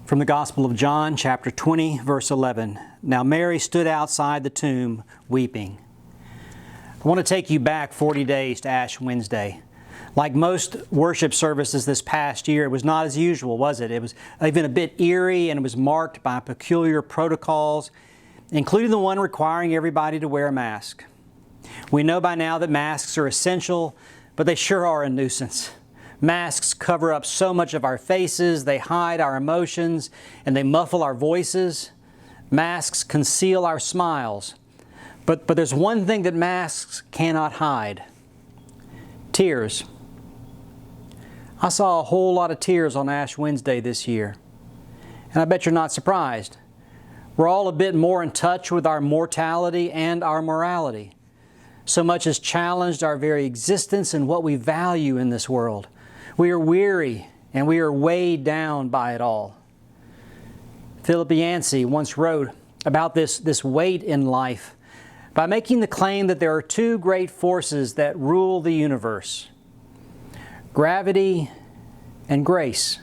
From the Gospel of John, chapter 20, verse 11. Now Mary stood outside the tomb weeping. I want to take you back 40 days to Ash Wednesday. Like most worship services this past year, it was not as usual, was it? It was even a bit eerie, and it was marked by peculiar protocols, including the one requiring everybody to wear a mask. We know by now that masks are essential, but they sure are a nuisance. Masks cover up so much of our faces, they hide our emotions, and they muffle our voices. Masks conceal our smiles. But there's one thing that masks cannot hide: tears. I saw a whole lot of tears on Ash Wednesday this year. And I bet you're not surprised. We're all a bit more in touch with our mortality and our morality. So much has challenged our very existence and what we value in this world. We are weary and we are weighed down by it all. Philip Yancey once wrote about this weight in life by making the claim that there are two great forces that rule the universe: gravity and grace.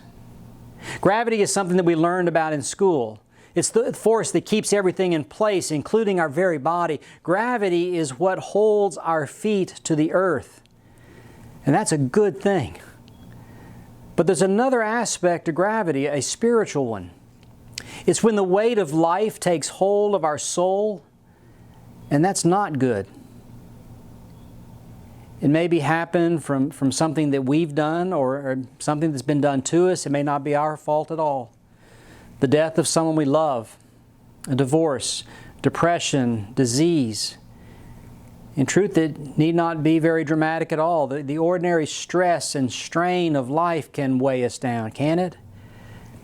Gravity is something that we learned about in school. It's the force that keeps everything in place, including our very body. Gravity is what holds our feet to the earth. And that's a good thing. But there's another aspect to gravity, a spiritual one. It's when the weight of life takes hold of our soul, and that's not good. It may be happen from something that we've done or something that's been done to us. It may not be our fault at all. The death of someone we love, a divorce, depression, disease. In truth, it need not be very dramatic at all. The ordinary stress and strain of life can weigh us down, can it?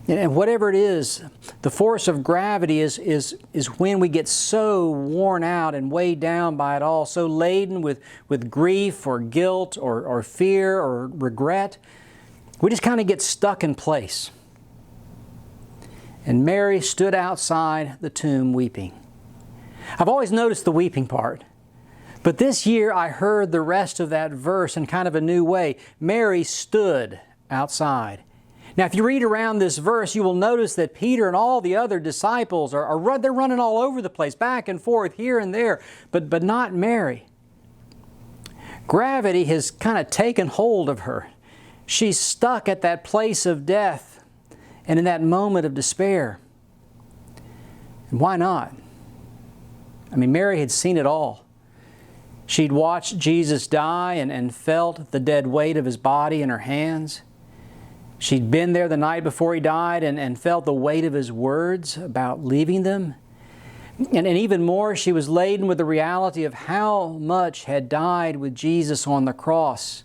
And whatever it is, the force of gravity is when we get so worn out and weighed down by it all, so laden with grief or guilt or fear or regret, we just kind of get stuck in place. And Mary stood outside the tomb weeping. I've always noticed the weeping part. But this year I heard the rest of that verse in kind of a new way. Mary stood outside. Now if you read around this verse, you will notice that Peter and all the other disciples they're running all over the place, back and forth, here and there, but not Mary. Gravity has kind of taken hold of her. She's stuck at that place of death and in that moment of despair. And why not? I mean, Mary had seen it all. She'd watched Jesus die and felt the dead weight of His body in her hands. She'd been there the night before He died and felt the weight of His words about leaving them. And even more, she was laden with the reality of how much had died with Jesus on the cross.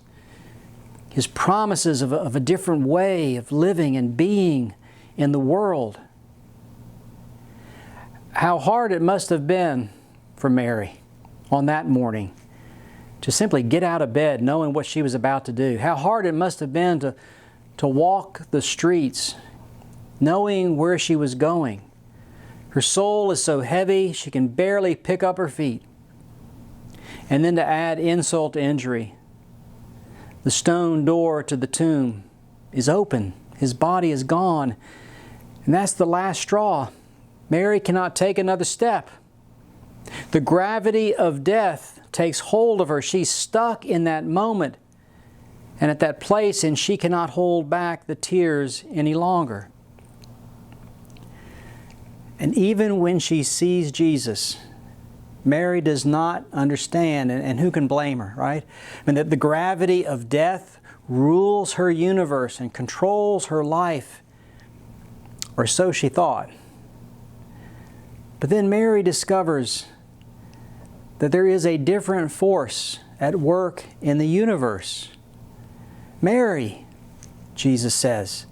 His promises of a different way of living and being in the world. How hard it must have been for Mary on that morning to simply get out of bed knowing what she was about to do. How hard it must have been to walk the streets knowing where she was going. Her soul is so heavy she can barely pick up her feet. And then to add insult to injury, the stone door to the tomb is open. His body is gone. And that's the last straw. Mary cannot take another step. The gravity of death takes hold of her. She's stuck in that moment and at that place, and she cannot hold back the tears any longer. And even when she sees Jesus, Mary does not understand, and who can blame her, right? I mean, that the gravity of death rules her universe and controls her life, or so she thought. But then Mary discovers that there is a different force at work in the universe. Mary, Jesus says.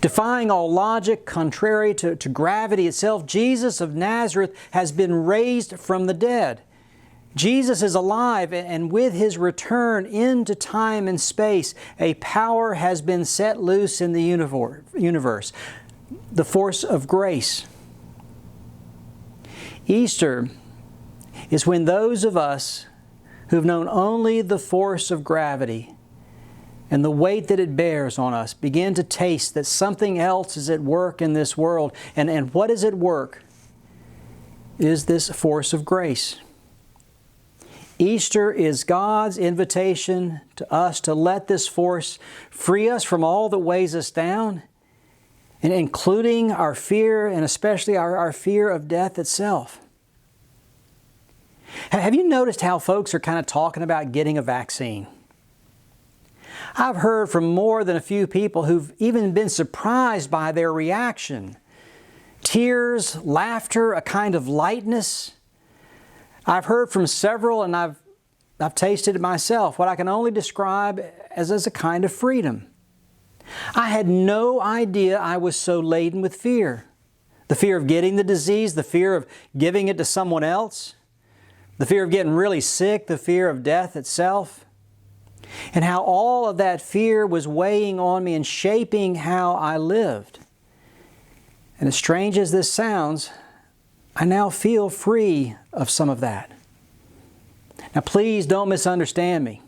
Defying all logic, contrary to gravity itself, Jesus of Nazareth has been raised from the dead. Jesus is alive, and with His return into time and space, a power has been set loose in the universe, the force of grace. Easter is when those of us who've known only the force of gravity and the weight that it bears on us, begin to taste that something else is at work in this world. And what is at work is this force of grace. Easter is God's invitation to us to let this force free us from all that weighs us down, and including our fear, and especially our fear of death itself. Have you noticed how folks are kind of talking about getting a vaccine? I've heard from more than a few people who've even been surprised by their reaction. Tears, laughter, a kind of lightness. I've heard from several, and I've tasted it myself, what I can only describe as a kind of freedom. I had no idea I was so laden with fear. The fear of getting the disease, the fear of giving it to someone else, the fear of getting really sick, the fear of death itself, and how all of that fear was weighing on me and shaping how I lived. And as strange as this sounds, I now feel free of some of that. Now please don't misunderstand me.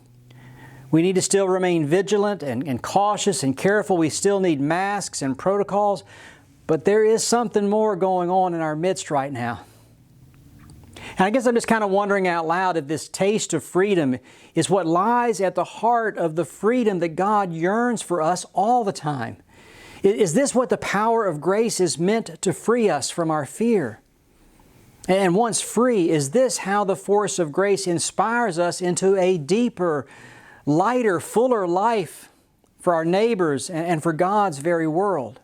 We need to still remain vigilant and cautious and careful. We still need masks and protocols, but there is something more going on in our midst right now. And I guess I'm just kind of wondering out loud if this taste of freedom is what lies at the heart of the freedom that God yearns for us all the time. Is this what the power of grace is meant to free us from our fear? And once free, is this how the force of grace inspires us into a deeper, lighter, fuller life for our neighbors and for God's very world?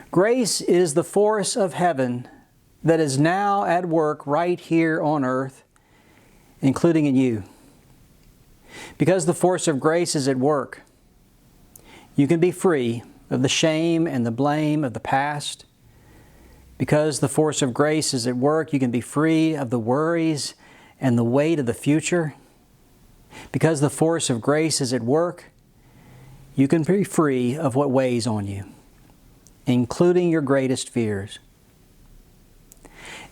Grace is the force of heaven that is now at work right here on earth, including in you. Because the force of grace is at work, you can be free of the shame and the blame of the past. Because the force of grace is at work, you can be free of the worries and the weight of the future. Because the force of grace is at work, you can be free of what weighs on you, including your greatest fears.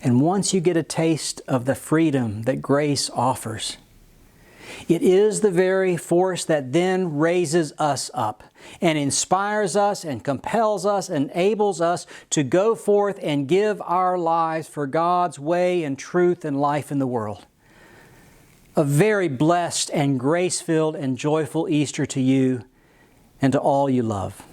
And once you get a taste of the freedom that grace offers, it is the very force that then raises us up and inspires us and compels us, enables us to go forth and give our lives for God's way and truth and life in the world. A very blessed and grace-filled and joyful Easter to you and to all you love.